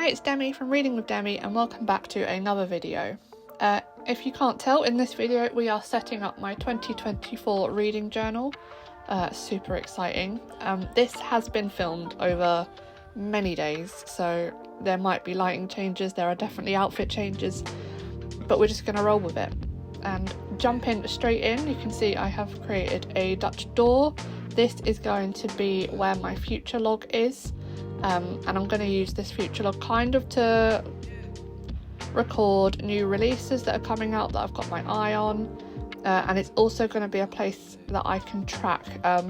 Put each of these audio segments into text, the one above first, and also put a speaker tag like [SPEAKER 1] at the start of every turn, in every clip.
[SPEAKER 1] Hi, it's Demi from Reading with Demi and welcome back to another video. If you can't tell, in this video we are setting up my 2024 reading journal. Super exciting. This has been filmed over many days, so there might be lighting changes, there are definitely outfit changes, but we're just going to roll with it and jump in straight in. You can see I have created a Dutch door. This is going to be where my future log is. And I'm going to use this future log kind of to record new releases that are coming out that I've got my eye on, and it's also going to be a place that I can track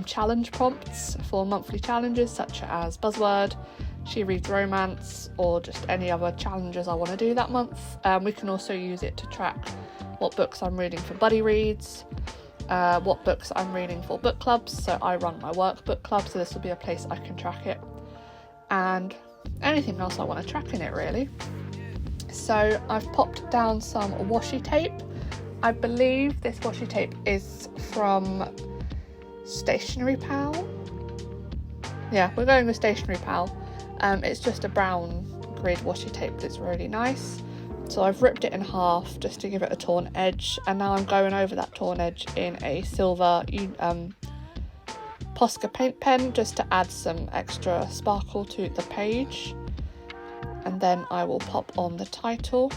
[SPEAKER 1] challenge prompts for monthly challenges such as Buzzword, She Reads Romance, or just any other challenges I want to do that month. We can also use it to track what books I'm reading for buddy reads, what books I'm reading for book clubs. So I run my work book club, so this will be a place I can track it, and anything else I want to track in it really. So I've popped down some washi tape. I believe this washi tape is from Stationery Pal. Yeah, we're going with Stationery Pal. It's just a brown grid washi tape that's really nice. So I've ripped it in half just to give it a torn edge, and now I'm going over that torn edge in a silver Posca Paint Pen just to add some extra sparkle to the page, and then I will pop on the title.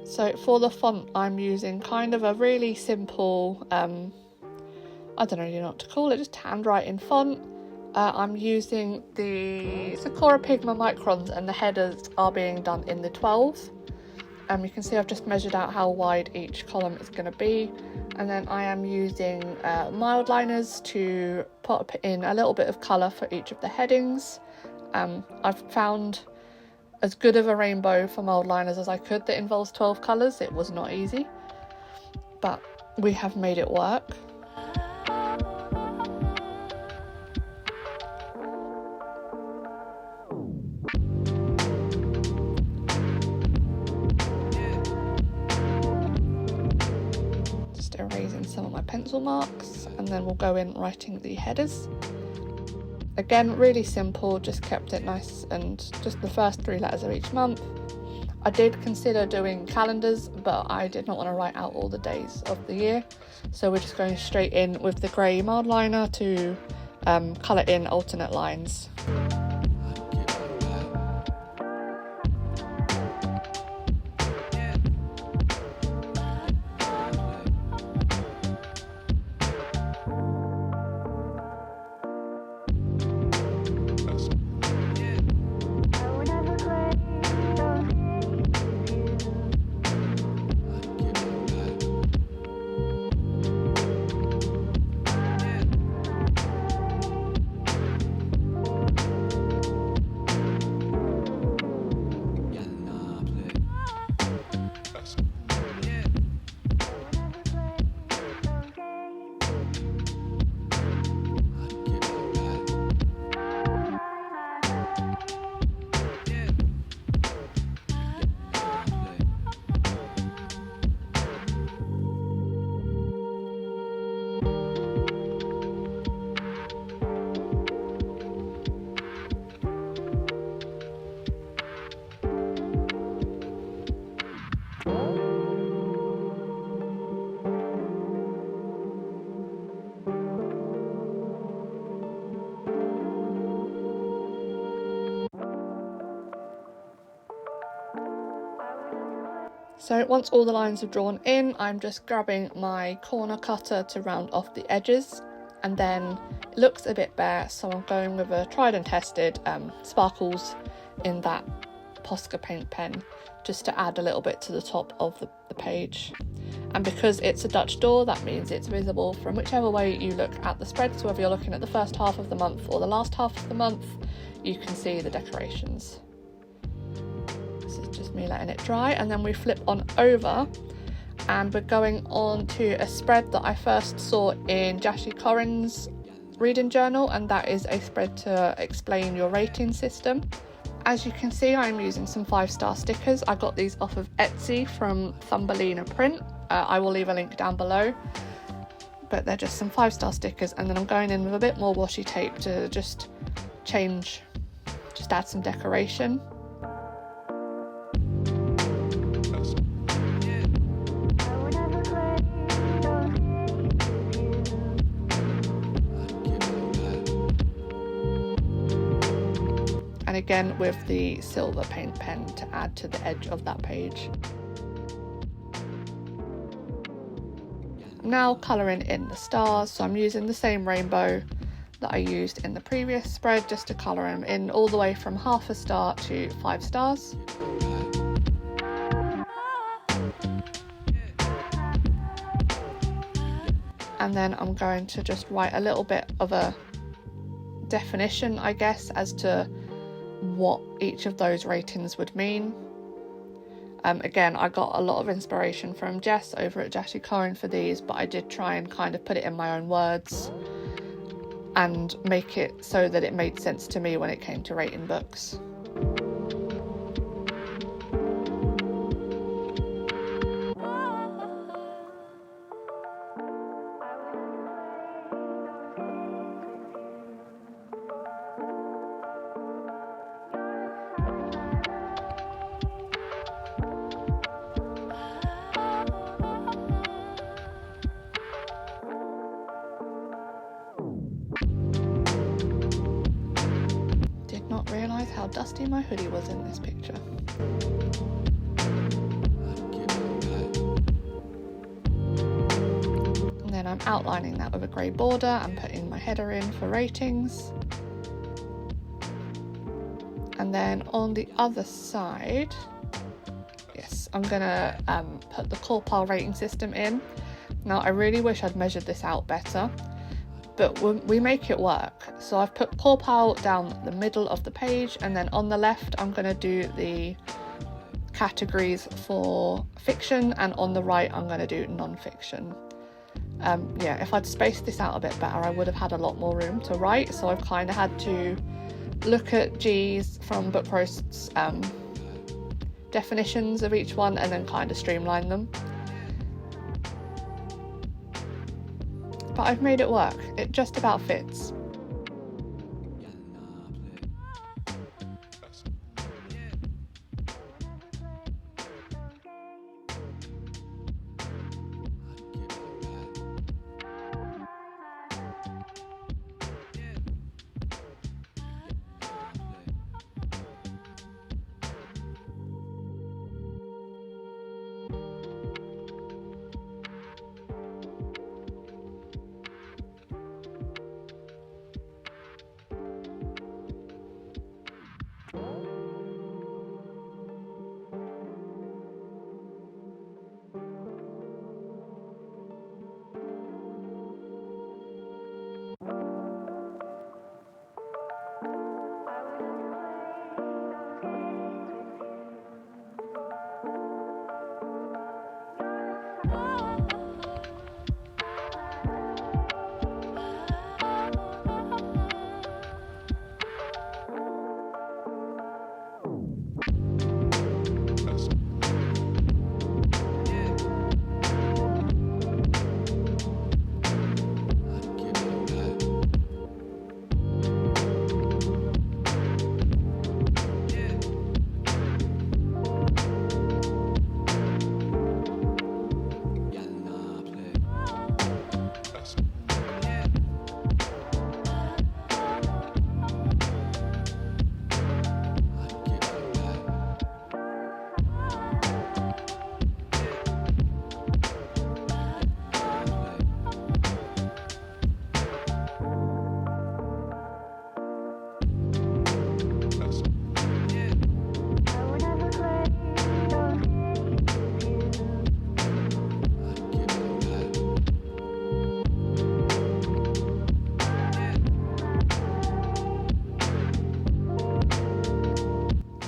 [SPEAKER 1] So for the font I'm using kind of a really simple, I don't really know what to call it, just handwriting font. I'm using the Sakura Microns and the headers are being done in the 12. You can see I've just measured out how wide each column is going to be, and then I am using Mildliners to put in a little bit of colour for each of the headings. I've found as good of a rainbow for Mildliners as I could that involves 12 colours. It was not easy, but we have made it work. Erasing some of my pencil marks, and then we'll go in writing the headers. Again, really simple, just kept it nice and just the first 3 letters of each month. I did consider doing calendars, but I did not want to write out all the days of the year, so we're just going straight in with the grey mild liner to colour in alternate lines. So once all the lines are drawn in, I'm just grabbing my corner cutter to round off the edges, and then it looks a bit bare, so I'm going with a tried and tested sparkles in that Posca Paint Pen just to add a little bit to the top of the page. And because it's a Dutch door, that means it's visible from whichever way you look at the spread, so whether you're looking at the first half of the month or the last half of the month, you can see the decorations. Just me letting it dry, and then we flip on over and we're going on to a spread that I first saw in Jashi Corin's reading journal, and that is a spread to explain your rating system. As you can see, I'm using some 5-star stickers. I got these off of Etsy from Thumbelina Print. I will leave a link down below. but they're just some 5-star stickers, and then I'm going in with a bit more washi tape to just add some decoration. And again with the silver paint pen to add to the edge of that page. I'm now colouring in the stars, so I'm using the same rainbow that I used in the previous spread, just to colour them in all the way from 1/2 star to 5 stars. And then I'm going to just write a little bit of a definition, I guess, as to what each of those ratings would mean. Again, I got a lot of inspiration from Jess over at Jashi Corin for these, but I did try and kind of put it in my own words and make it so that it made sense to me when it came to rating books. Not realise how dusty my hoodie was in this picture. And then I'm outlining that with a grey border and putting my header in for ratings. And then on the other side, yes, I'm gonna put the core pile rating system in. Now I really wish I'd measured this out better, but we make it work. So I've put core pile down the middle of the page, and then on the left I'm going to do the categories for fiction, and on the right I'm going to do non-fiction. Yeah, if I'd spaced this out a bit better I would have had a lot more room to write, so I've kind of had to look at G's from Book Roast's definitions of each one and then kind of streamline them. But I've made it work, it just about fits.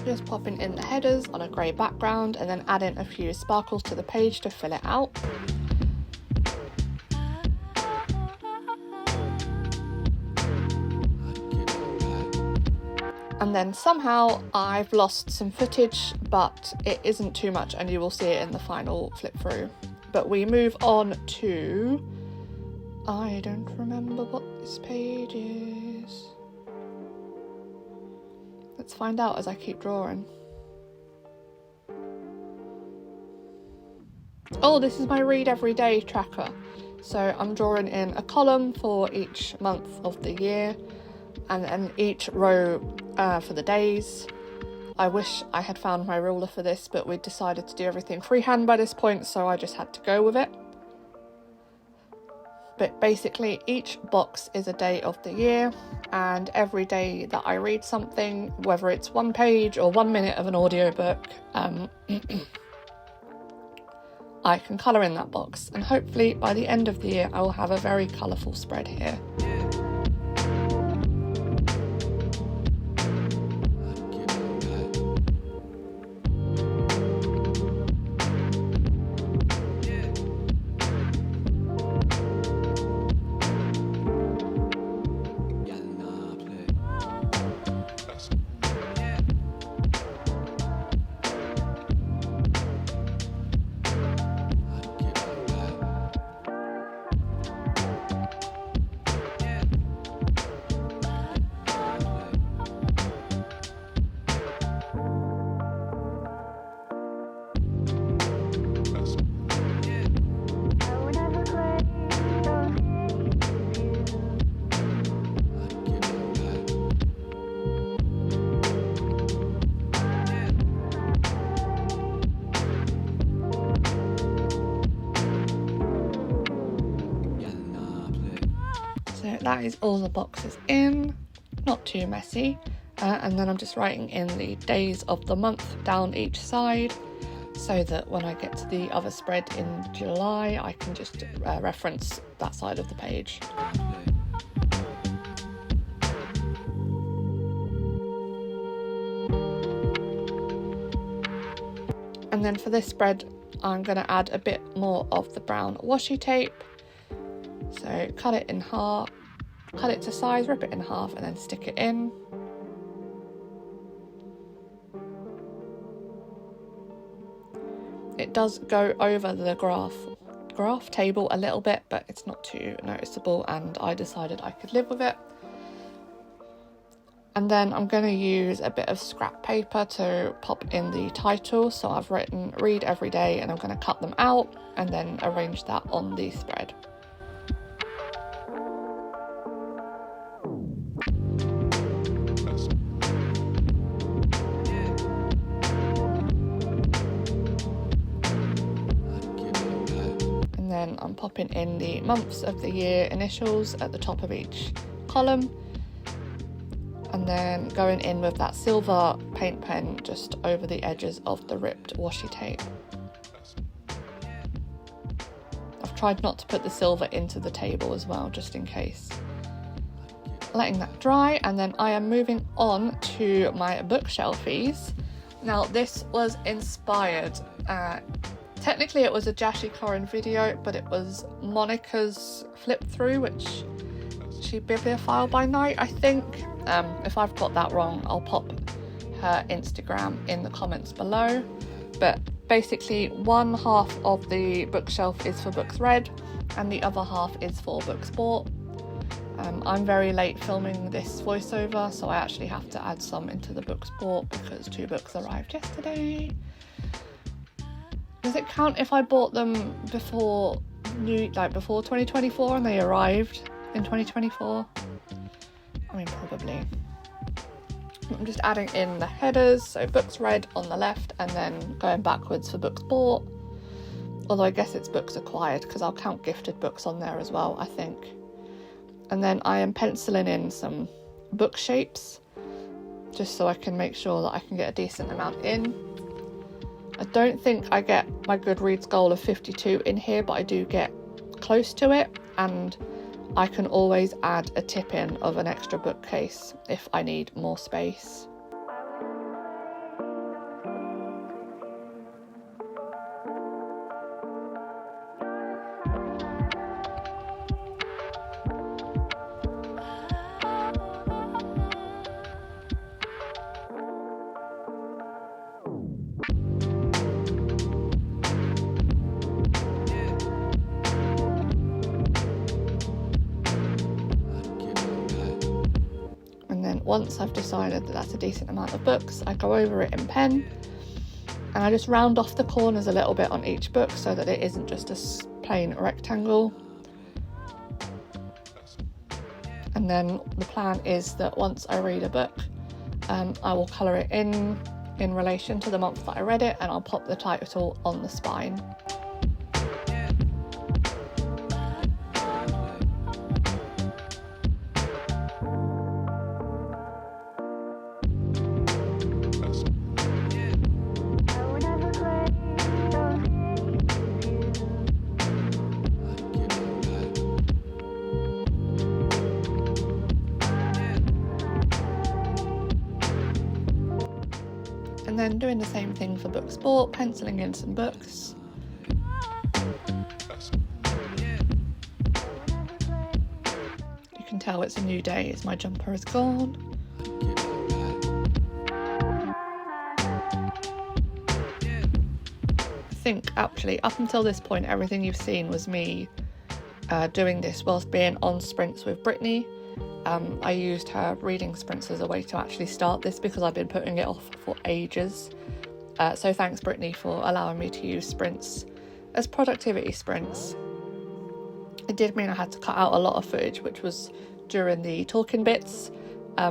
[SPEAKER 1] Just popping in the headers on a grey background and then adding a few sparkles to the page to fill it out. And then somehow I've lost some footage, but it isn't too much and you will see it in the final flip through. But we move on to I don't remember what this page is. Let's find out as I keep drawing. Oh, this is my read every day tracker. So I'm drawing in a column for each month of the year, and then each row for the days. I wish I had found my ruler for this, but we decided to do everything freehand by this point, so I just had to go with it. But basically each box is a day of the year, and every day that I read something, whether it's 1 page or 1 minute of an audiobook, I can colour in that box, and hopefully by the end of the year I will have a very colourful spread here. So that is all the boxes in, not too messy, and then I'm just writing in the days of the month down each side, so that when I get to the other spread in July I can just reference that side of the page. And then for this spread I'm going to add a bit more of the brown washi tape. So cut it in half, cut it to size, rip it in half and then stick it in. It does go over the graph table a little bit, but it's not too noticeable and I decided I could live with it. And then I'm going to use a bit of scrap paper to pop in the title. So I've written read every day and I'm going to cut them out and then arrange that on the spread. And then I'm popping in the months of the year initials at the top of each column. And then going in with that silver paint pen just over the edges of the ripped washi tape. I've tried not to put the silver into the table as well, just in case. Letting that dry, and then I am moving on to my bookshelfies. Now this was inspired, technically it was a Jashi Corin video, but it was Monica's flip through, which she bibliophile by night, I think. If I've got that wrong, I'll pop her Instagram in the comments below. But basically, one half of the bookshelf is for books read, and the other half is for books bought. I'm very late filming this voiceover, so I actually have to add some into the books bought because 2 books arrived yesterday. Does it count if I bought them before before 2024 and they arrived in 2024? I mean, probably. I'm just adding in the headers, so books read on the left and then going backwards for books bought. Although I guess it's books acquired because I'll count gifted books on there as well, I think. And then I am penciling in some book shapes just so I can make sure that I can get a decent amount in. I don't think I get my Goodreads goal of 52 in here, but I do get close to it, and I can always add a tip in of an extra bookcase if I need more space. once I've decided that that's a decent amount of books, I go over it in pen and I just round off the corners a little bit on each book so that it isn't just a plain rectangle. And then the plan is that once I read a book, I will colour it in relation to the month that I read it, and I'll pop the title on the spine. And then doing the same thing for book sport, penciling in some books. You can tell it's a new day as my jumper is gone. I think actually up until this point everything you've seen was me doing this whilst being on sprints with Brittany. I used her reading sprints as a way to actually start this because I've been putting it off for ages. So thanks Brittany for allowing me to use sprints as productivity sprints. It did mean I had to cut out a lot of footage, which was during the talking bits,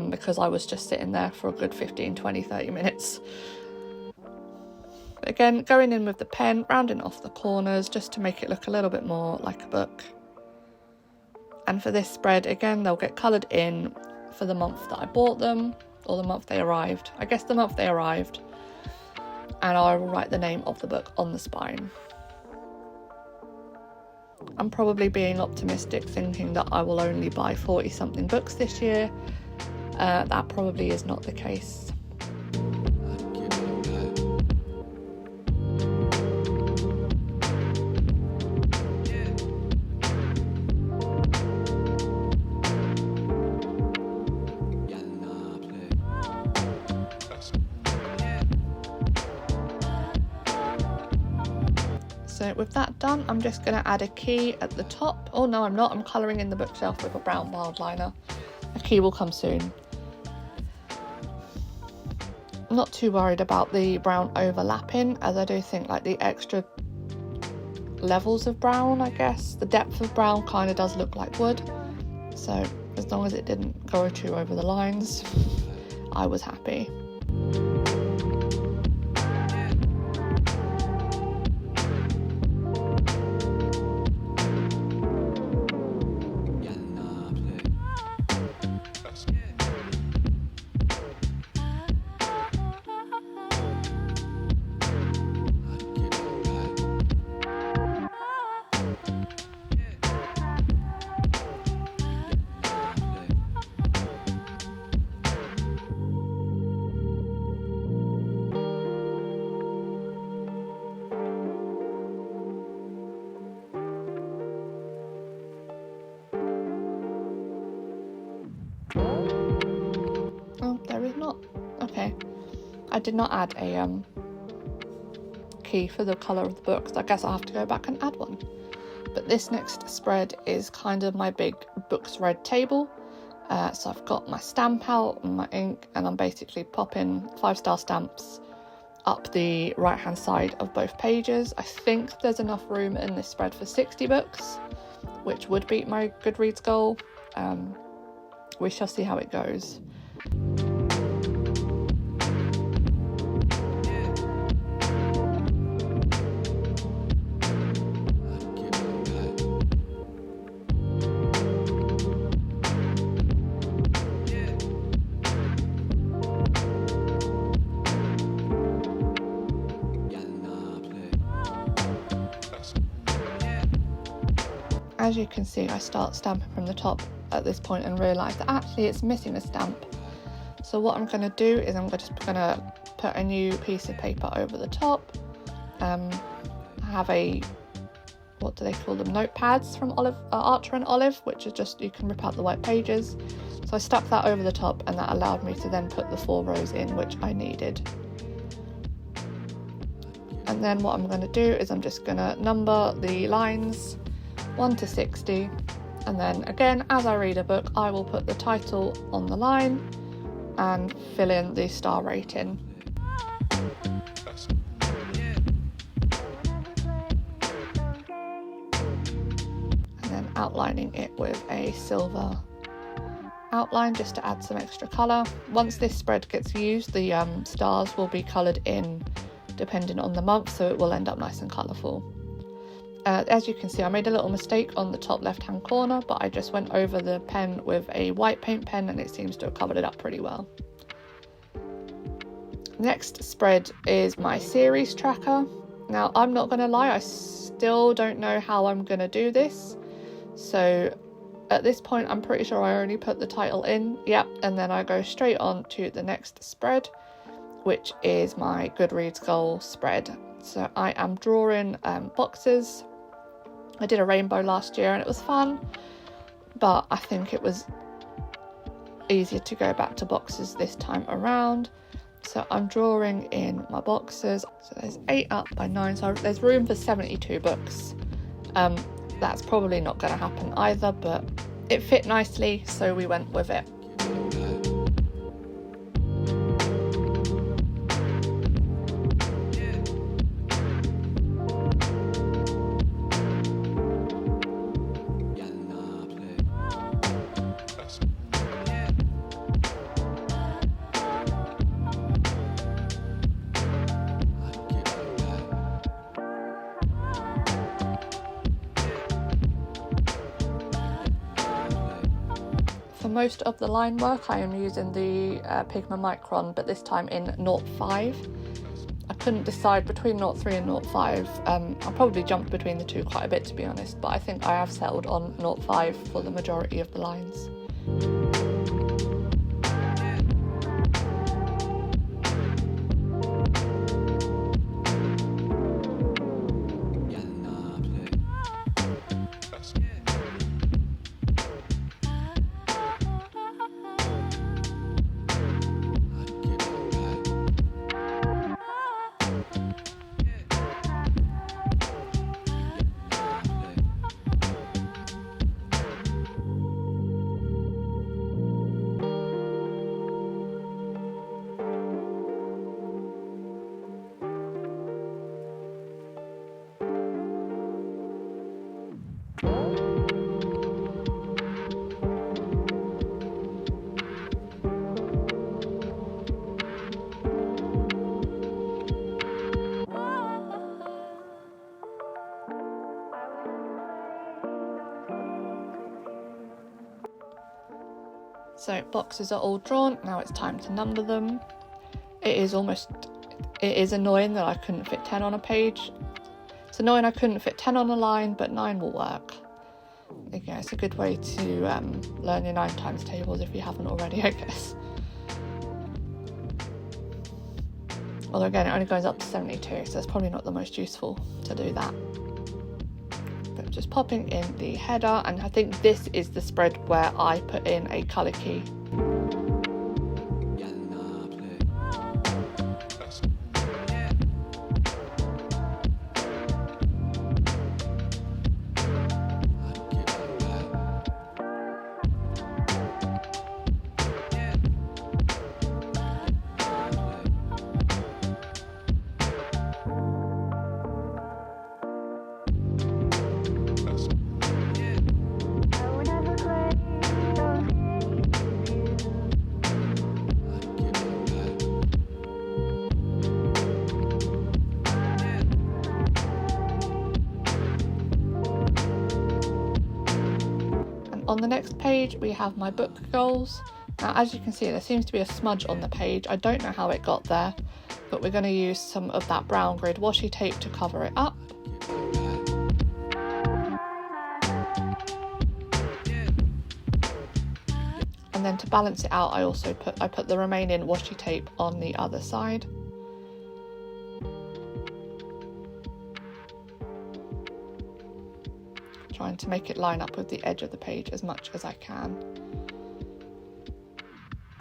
[SPEAKER 1] because I was just sitting there for a good 15, 20, 30 minutes. But again, going in with the pen, rounding off the corners just to make it look a little bit more like a book. And for this spread, again, they'll get coloured in for the month that I bought them, or the month they arrived. I guess the month they arrived. And I will write the name of the book on the spine. I'm probably being optimistic, thinking that I will only buy 40-something books this year. That probably is not the case. So with that done, I'm just going to add a key at the top. Oh no, I'm not. I'm colouring in the bookshelf with a brown Mildliner. A key will come soon. I'm not too worried about the brown overlapping, as I do think like the extra levels of brown, I guess, the depth of brown kind of does look like wood. So as long as it didn't go too over the lines, I was happy. Oh, there is not. Okay. I did not add a key for the colour of the books. I guess I'll have to go back and add one. But this next spread is kind of my big books read table. So I've got my stamp out and my ink, and I'm basically popping 5-star stamps up the right hand side of both pages. I think there's enough room in this spread for 60 books, which would beat my Goodreads goal. We shall see how it goes. As you can see, I start stamping from the top at this point and realise that actually it's missing a stamp. So what I'm going to do is I'm just going to put a new piece of paper over the top. I have a, what do they call them, notepads from Archer and Olive, which is just, you can rip out the white pages. So I stuck that over the top, and that allowed me to then put the 4 rows in which I needed. And then what I'm going to do is I'm just going to number the lines 1 to 60, and then again, as I read a book, I will put the title on the line and fill in the star rating. And then outlining it with a silver outline just to add some extra colour. Once this spread gets used, the stars will be coloured in depending on the month, so it will end up nice and colourful. As you can see, I made a little mistake on the top left hand corner, but I just went over the pen with a white paint pen and it seems to have covered it up pretty well. Next spread is my series tracker. Now, I'm not going to lie, I still don't know how I'm going to do this. So at this point, I'm pretty sure I only put the title in. Yep, and then I go straight on to the next spread, which is my Goodreads goal spread. So I am drawing boxes. I did a rainbow last year and it was fun, but I think it was easier to go back to boxes this time around. So I'm drawing in my boxes. So there's 8 up by 9, so there's room for 72 books. That's probably not going to happen either, but it fit nicely, so we went with it. For most of the line work, I am using the Pigma Micron, but this time in 0.5. I couldn't decide between 0.3 and 0.5. I probably jumped between the two quite a bit, to be honest, but I think I have settled on 0.5 for the majority of the lines. So boxes are all drawn, now it's time to number them. It is annoying that I couldn't fit 10 on a page. It's annoying I couldn't fit 10 on a line, but 9 will work. Yeah, it's a good way to learn your 9 times tables if you haven't already, I guess. Although again, it only goes up to 72, so it's probably not the most useful to do that. But just popping in the header, and I think this is the spread where I put in a colour key. On the next page we have my book goals. Now as you can see, there seems to be a smudge on the page. I don't know how it got there, but we're going to use some of that brown grid washi tape to cover it up. And then to balance it out, I put the remaining washi tape on the other side. Trying to make it line up with the edge of the page as much as I can.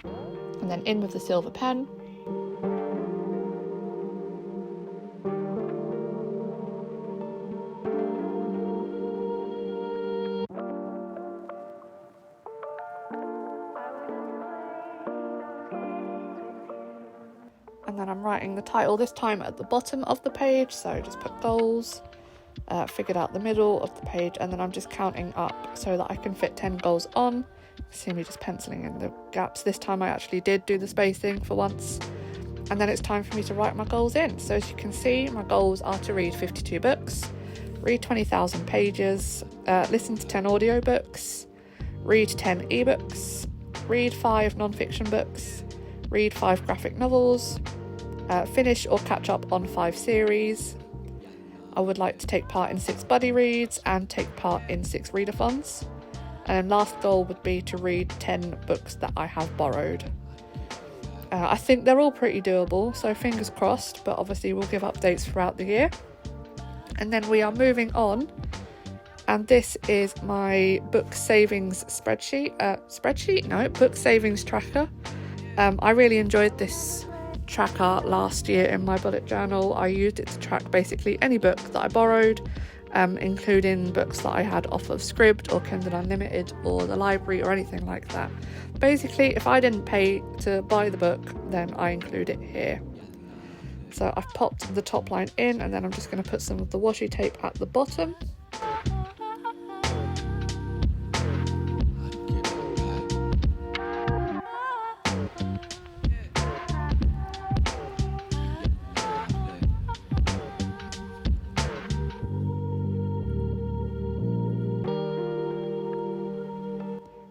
[SPEAKER 1] And then in with the silver pen. And then I'm writing the title this time at the bottom of the page, so just put goals, figured out the middle of the page, and then I'm just counting up so that I can fit 10 goals on. See me just penciling in the gaps. This time I actually did do the spacing for once. And then it's time for me to write my goals in. So as you can see, my goals are to read 52 books, read 20,000 pages, listen to 10 audiobooks, read 10 ebooks, read 5 non-fiction books, read 5 graphic novels, finish or catch up on 5 series. I would like to take part in 6 buddy reads and take part in 6 readathons. And last goal would be to read 10 books that I have borrowed. I think they're all pretty doable, so fingers crossed, but obviously we'll give updates throughout the year. And then we are moving on, and this is my book savings book savings tracker. I really enjoyed this tracker last year in my bullet journal. I used it to track basically any book that I borrowed, including books that I had off of Scribd or Kindle Unlimited or the library or anything like that. Basically, if I didn't pay to buy the book, then I include it here. So I've popped the top line in, and then I'm just going to put some of the washi tape at the bottom.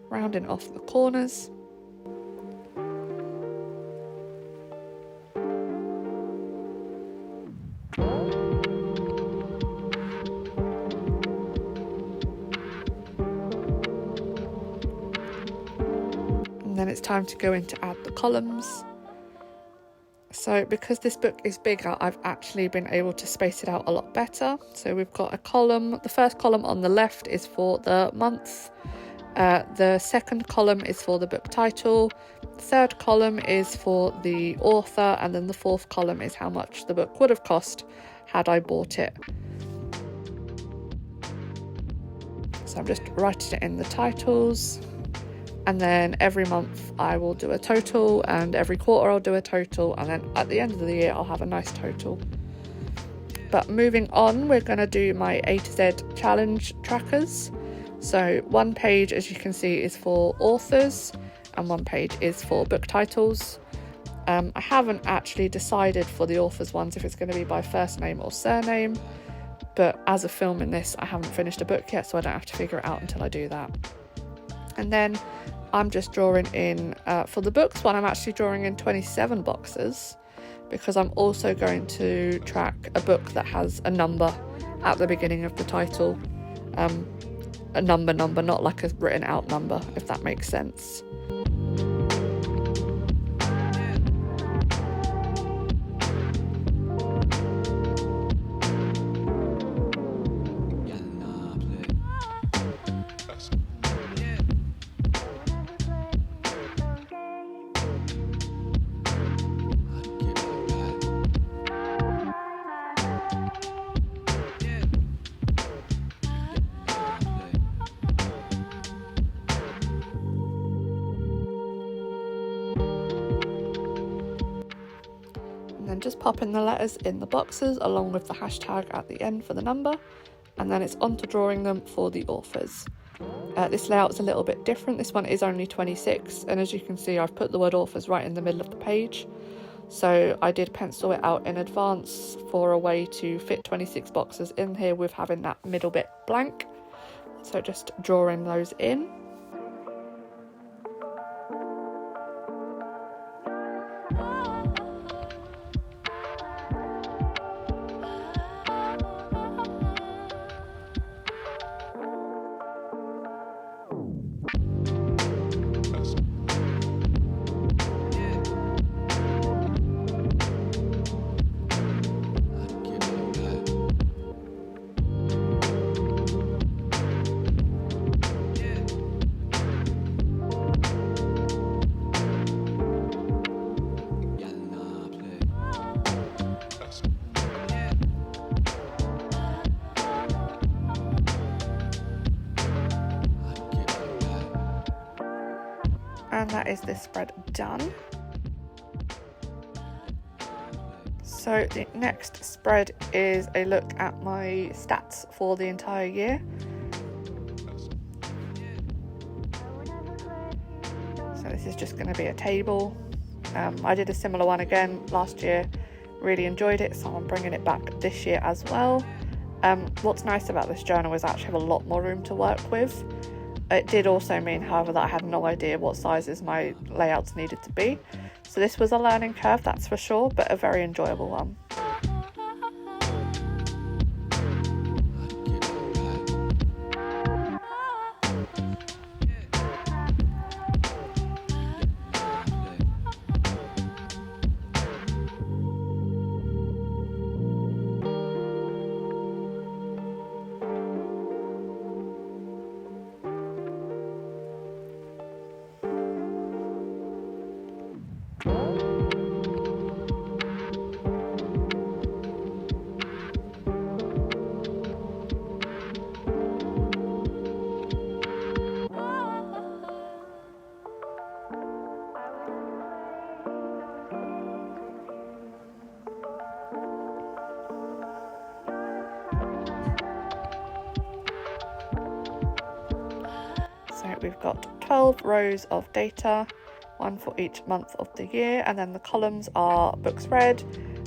[SPEAKER 1] Rounding off the corners. And then it's time to go in to add the columns. So because this book is bigger, I've actually been able to space it out a lot better. So we've got a column. The first column on the left is for the month. The second column is for the book title, the third column is for the author, and then the fourth column is how much the book would have cost had I bought it. So I'm just writing it in the titles, and then every month I will do a total, and every quarter I'll do a total, and then at the end of the year I'll have a nice total. But moving on, we're going to do my A to Z challenge trackers. So one page, as you can see, is for authors and one page is for book titles. I haven't actually decided for the authors ones if it's going to be by first name or surname, but as of filming this I haven't finished a book yet, so I don't have to figure it out until I do that. And then I'm just drawing in, for the books one, I'm actually drawing in 27 boxes because I'm also going to track a book that has a number at the beginning of the title. A number, not like a written out number, if that makes sense. And then just pop in the letters in the boxes along with the hashtag at the end for the number, and then it's on to drawing them for the authors. This layout is a little bit different. This one is only 26, and as you can see I've put the word authors right in the middle of the page, so I did pencil it out in advance for a way to fit 26 boxes in here with having that middle bit blank. So just drawing those in. And that is this spread done. So the next spread is a look at my stats for the entire year. So this is just going to be a table. I did a similar one again last year, really enjoyed it, so I'm bringing it back this year as well. What's nice about this journal is I actually have a lot more room to work with. It did also mean, however, that I had no idea what sizes my layouts needed to be. So this was a learning curve, that's for sure, but a very enjoyable one. So we've got 12 rows of data, one for each month of the year, and then the columns are books read,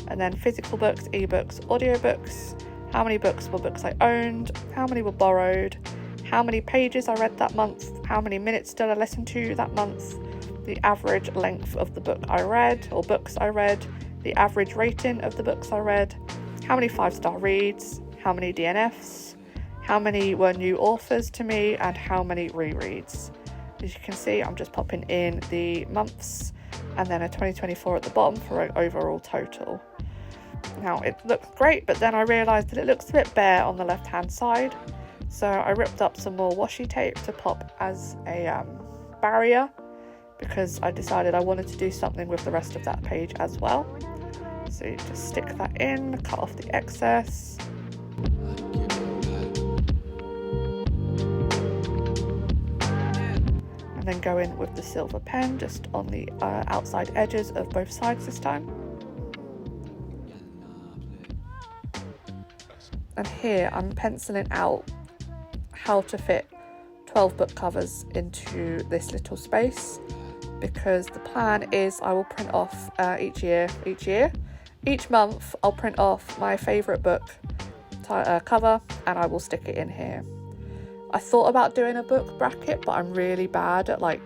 [SPEAKER 1] and then physical books, ebooks, audiobooks, how many books were books I owned, how many were borrowed, how many pages I read that month, how many minutes did I listen to that month, the average length of the book I read or books I read, the average rating of the books I read, how many 5-star reads, how many DNFs, how many were new authors to me, and how many rereads. As you can see, I'm just popping in the months and then a 2024 at the bottom for an overall total. Now it looks great, but then I realised that it looks a bit bare on the left hand side, so I ripped up some more washi tape to pop as a barrier, because I decided I wanted to do something with the rest of that page as well. So you just stick that in, cut off the excess. And then go in with the silver pen just on the outside edges of both sides this time. And here I'm penciling out how to fit 12 book covers into this little space, because the plan is I will print off each month I'll print off my favourite book cover and I will stick it in here. I thought about doing a book bracket, but I'm really bad at like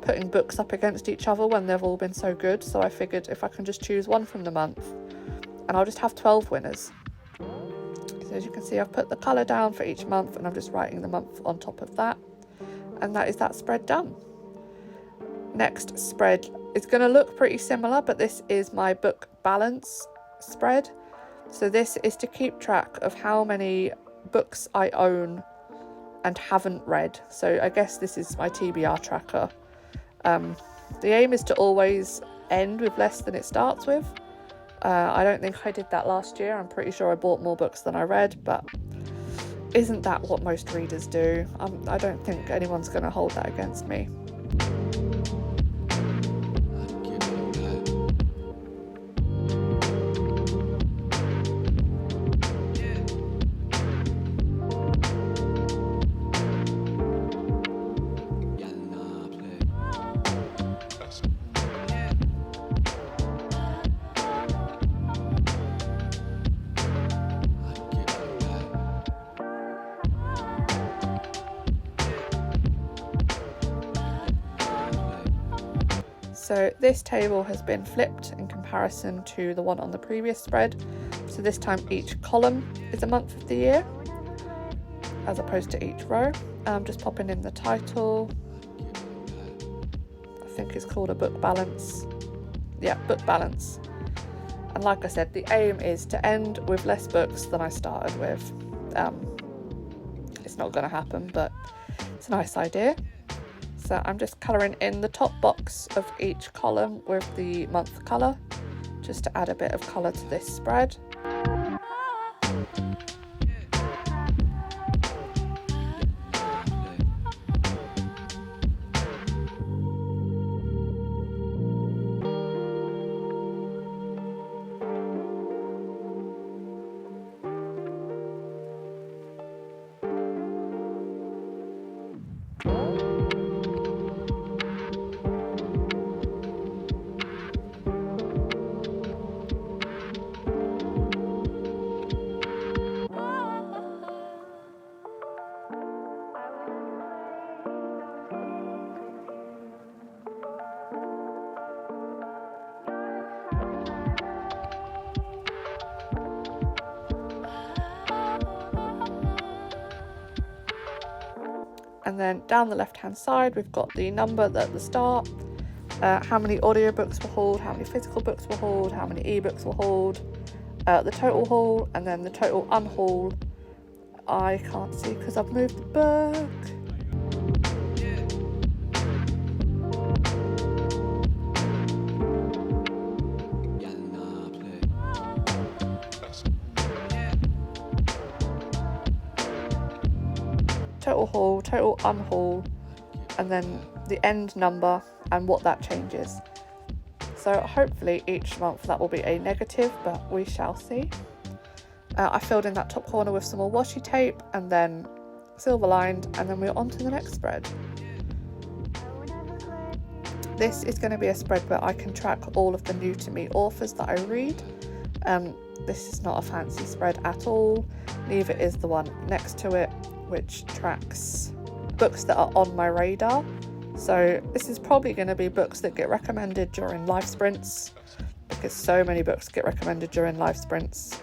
[SPEAKER 1] putting books up against each other when they've all been so good, so I figured if I can just choose one from the month and I'll just have 12 winners. So as you can see, I've put the colour down for each month and I'm just writing the month on top of that, and that is that spread done. Next spread is going to look pretty similar, but this is my book balance spread. So this is to keep track of how many books I own and haven't read. So I guess this is my TBR tracker. The aim is to always end with less than it starts with. I don't think I did that last year. I'm pretty sure I bought more books than I read, but isn't that what most readers do? I don't think anyone's going to hold that against me. So this table has been flipped in comparison to the one on the previous spread. So this time each column is a month of the year, as opposed to each row. I'm just popping in the title. I think it's called a book balance. Yeah, book balance. And like I said, the aim is to end with less books than I started with. It's not going to happen, but it's a nice idea. So I'm just colouring in the top box of each column with the month colour, just to add a bit of colour to this spread. And then down the left hand side we've got the number at the start, how many audiobooks will hold, how many physical books will hold, how many ebooks will hold, the total haul, and then the total unhaul. I can't see because I've moved the book. Total haul, total unhaul, and then the end number and what that changes. So hopefully each month that will be a negative, but we shall see. I filled in that top corner with some more washi tape and then silver lined, and then we're on to the next spread. This is going to be a spread where I can track all of the new to me authors that I read. This is not a fancy spread at all, neither is the one next to it, which tracks books that are on my radar. So this is probably going to be books that get recommended during life sprints, because so many books get recommended during life sprints.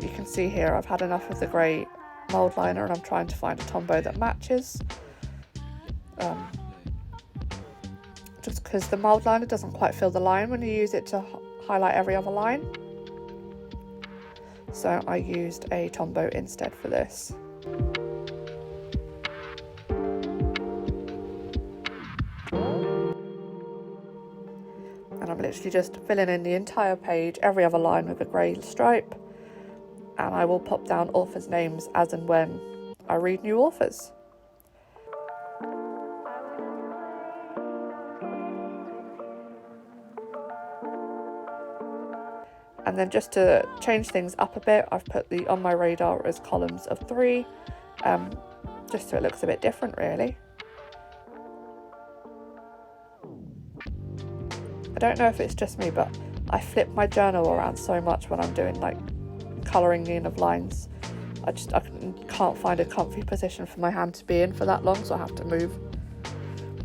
[SPEAKER 1] You can see here I've had enough of the grey Mildliner and I'm trying to find a Tombow that matches. Just because the Mildliner doesn't quite fill the line when you use it to highlight every other line. So I used a Tombow instead for this. And I'm literally just filling in the entire page, every other line with a grey stripe. And I will pop down authors' names as and when I read new authors. And then just to change things up a bit, I've put the on my radar as columns of 3, just so it looks a bit different really. I don't know if it's just me, but I flip my journal around so much when I'm doing like colouring in of lines. I can't find a comfy position for my hand to be in for that long, so I have to move.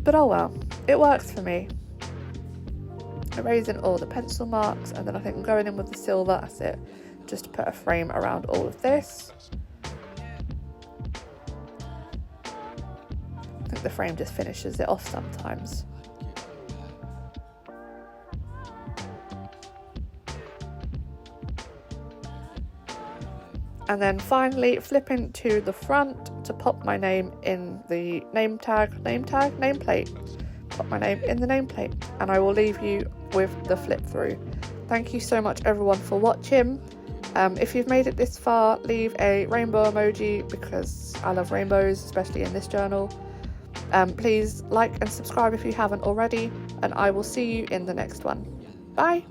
[SPEAKER 1] But oh well, it works for me. Erasing all the pencil marks, and then I think I'm going in with the silver, that's it, just to put a frame around all of this. I think the frame just finishes it off sometimes. And then finally flipping to the front to pop my name in the nameplate. Pop my name in the nameplate, and I will leave you with the flip through. Thank you so much everyone for watching. If you've made it this far, leave a rainbow emoji because I love rainbows, especially in this journal. Please like and subscribe if you haven't already, and I will see you in the next one. Bye!